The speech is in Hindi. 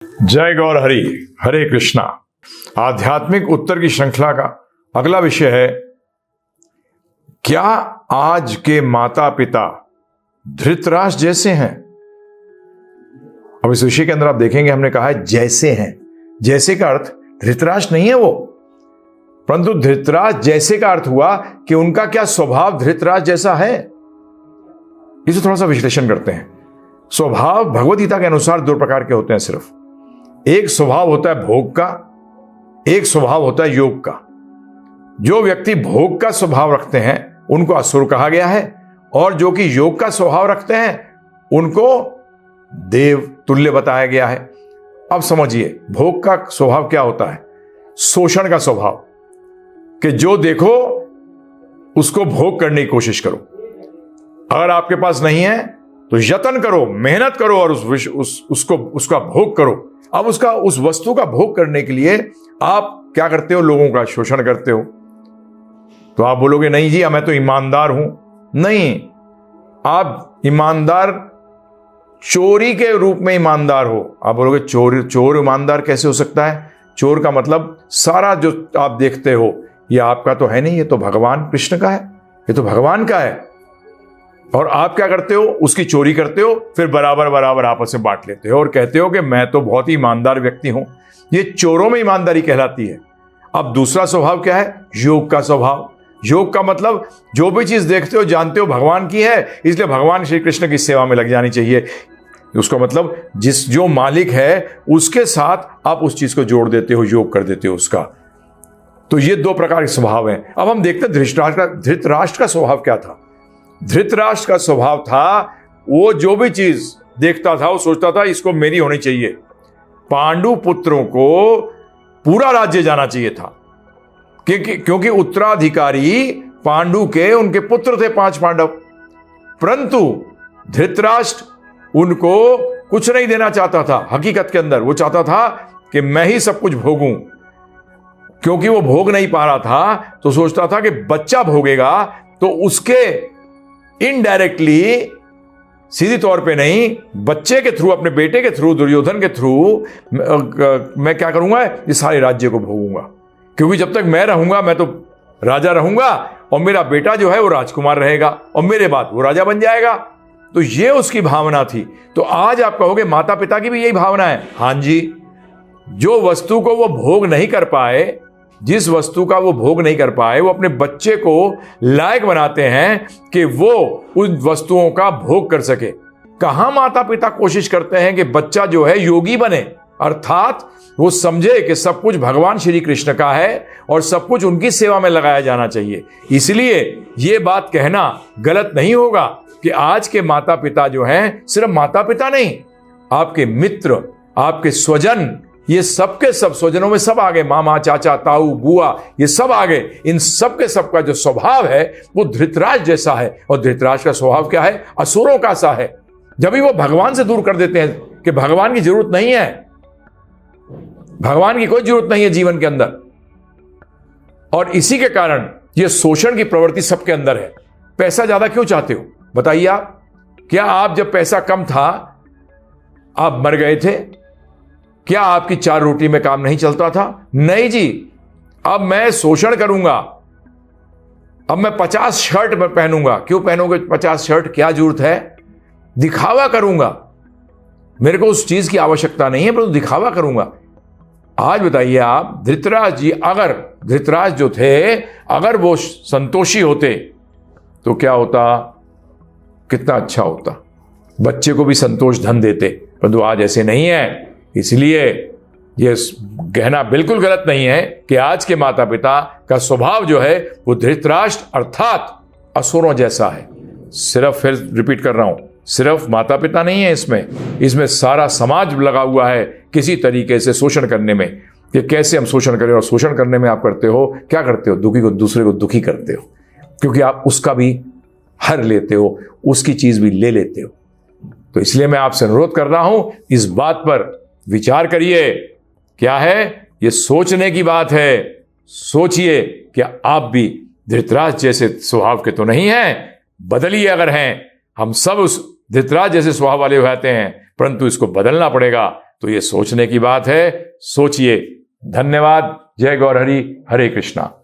जय गौर हरि, हरे कृष्णा। आध्यात्मिक उत्तर की श्रृंखला का अगला विषय है, क्या आज के माता पिता धृतराष्ट्र जैसे हैं? अब इस विषय के अंदर आप देखेंगे, हमने कहा है जैसे हैं। जैसे का अर्थ धृतराष्ट्र नहीं है वो, परंतु धृतराष्ट्र जैसे का अर्थ हुआ कि उनका क्या स्वभाव धृतराष्ट्र जैसा है। इसे थोड़ा सा विश्लेषण करते हैं। स्वभाव भगवद गीता के अनुसार दो प्रकार के होते हैं सिर्फ। एक स्वभाव होता है भोग का, एक स्वभाव होता है योग का। जो व्यक्ति भोग का स्वभाव रखते हैं उनको असुर कहा गया है, और जो कि योग का स्वभाव रखते हैं उनको देव तुल्य बताया गया है। अब समझिए, भोग का स्वभाव क्या होता है? शोषण का स्वभाव, कि जो देखो उसको भोग करने की कोशिश करो। अगर आपके पास नहीं है तो यत्न करो, मेहनत करो और उसका भोग करो। अब उस वस्तु का भोग करने के लिए आप क्या करते हो? लोगों का शोषण करते हो। तो आप बोलोगे नहीं जी, मैं तो ईमानदार हूं। नहीं, आप ईमानदार चोरी के रूप में ईमानदार हो। आप बोलोगे चोर ईमानदार कैसे हो सकता है? चोर का मतलब सारा जो आप देखते हो ये आपका तो है नहीं, ये तो भगवान कृष्ण का है, ये तो भगवान का है। और आप क्या करते हो? उसकी चोरी करते हो, फिर बराबर बराबर आपस में बांट लेते हो और कहते हो कि मैं तो बहुत ही ईमानदार व्यक्ति हूं। ये चोरों में ईमानदारी कहलाती है। अब दूसरा स्वभाव क्या है? योग का स्वभाव। योग का मतलब जो भी चीज देखते हो जानते हो भगवान की है, इसलिए भगवान श्री कृष्ण की सेवा में लग जानी चाहिए। उसका मतलब जो मालिक है उसके साथ आप उस चीज को जोड़ देते हो, योग कर देते हो उसका। तो ये दो प्रकार के स्वभाव हैं। अब हम देखते हैं धृतराष्ट्र का स्वभाव क्या था। धृतराष्ट्र का स्वभाव था, वो जो भी चीज देखता था वो सोचता था इसको मेरी होनी चाहिए। पांडु पुत्रों को पूरा राज्य जाना चाहिए था, क्योंकि उत्तराधिकारी पांडु के उनके पुत्र थे 5 पांडव। परंतु धृतराष्ट्र उनको कुछ नहीं देना चाहता था। हकीकत के अंदर वो चाहता था कि मैं ही सब कुछ भोगूं। क्योंकि वो भोग नहीं पा रहा था तो सोचता था कि बच्चा भोगेगा तो उसके इनडायरेक्टली, सीधी तौर पे नहीं, बच्चे के थ्रू, अपने बेटे के थ्रू, दुर्योधन के थ्रू मैं क्या करूंगा? इस सारे राज्य को भोगूंगा। क्योंकि जब तक मैं रहूंगा मैं तो राजा रहूंगा, और मेरा बेटा जो है वो राजकुमार रहेगा, और मेरे बाद वो राजा बन जाएगा। तो ये उसकी भावना थी। तो आज आप कहोगे माता पिता की भी यही भावना है। हां जी, जो वस्तु को वो भोग नहीं कर पाए, जिस वस्तु का वो भोग नहीं कर पाए, वो अपने बच्चे को लायक बनाते हैं कि वो उन वस्तुओं का भोग कर सके। कहां माता पिता कोशिश करते हैं कि बच्चा जो है योगी बने, अर्थात वो समझे कि सब कुछ भगवान श्री कृष्ण का है और सब कुछ उनकी सेवा में लगाया जाना चाहिए। इसलिए ये बात कहना गलत नहीं होगा कि आज के माता पिता जो हैं, सिर्फ माता पिता नहीं, आपके मित्र, आपके स्वजन, ये सबके सब स्वजनों में सब आ गए। मामा, चाचा, ताऊ, बुआ, ये सब आ गए। इन सब के सब का जो स्वभाव है वो धृतराष्ट्र जैसा है। और धृतराष्ट्र का स्वभाव क्या है? असुरों का सा है। जब भी वो भगवान से दूर कर देते हैं कि भगवान की जरूरत नहीं है, भगवान की कोई जरूरत नहीं है जीवन के अंदर, और इसी के कारण ये शोषण की प्रवृत्ति सबके अंदर है। पैसा ज्यादा क्यों चाहते हो? बताइए आप। क्या आप जब पैसा कम था आप मर गए थे? क्या आपकी 4 रोटी में काम नहीं चलता था? नहीं जी। अब मैं शोषण करूंगा, अब मैं 50 शर्ट पहनूंगा। क्यों पहनोगे 50 शर्ट? क्या जरूरत है? दिखावा करूंगा। मेरे को उस चीज की आवश्यकता नहीं है, परंतु दिखावा करूंगा। आज बताइए आप, धृतराष्ट्र जी, अगर धृतराष्ट्र जो थे, अगर वो संतोषी होते तो क्या होता? कितना अच्छा होता। बच्चे को भी संतोष धन देते, परंतु आज ऐसे नहीं है। इसलिए यह कहना बिल्कुल गलत नहीं है कि आज के माता पिता का स्वभाव जो है वो धृतराष्ट्र अर्थात असुरों जैसा है। सिर्फ, फिर रिपीट कर रहा हूं, सिर्फ माता पिता नहीं है इसमें सारा समाज लगा हुआ है किसी तरीके से शोषण करने में, कि कैसे हम शोषण करें। और शोषण करने में आप करते हो क्या? करते हो दुखी को, दूसरे को दुखी करते हो, क्योंकि आप उसका भी हर लेते हो, उसकी चीज भी ले लेते हो। तो इसलिए मैं आपसे अनुरोध कर रहा हूं, इस बात पर विचार करिए। क्या है? ये सोचने की बात है। सोचिए कि आप भी धृतराष्ट्र जैसे स्वभाव के तो नहीं हैं, बदलिए अगर हैं। हम सब उस धृतराष्ट्र जैसे स्वभाव वाले हो जाते हैं, परंतु इसको बदलना पड़ेगा। तो ये सोचने की बात है, सोचिए। धन्यवाद। जय गौरहरि। हरे कृष्णा।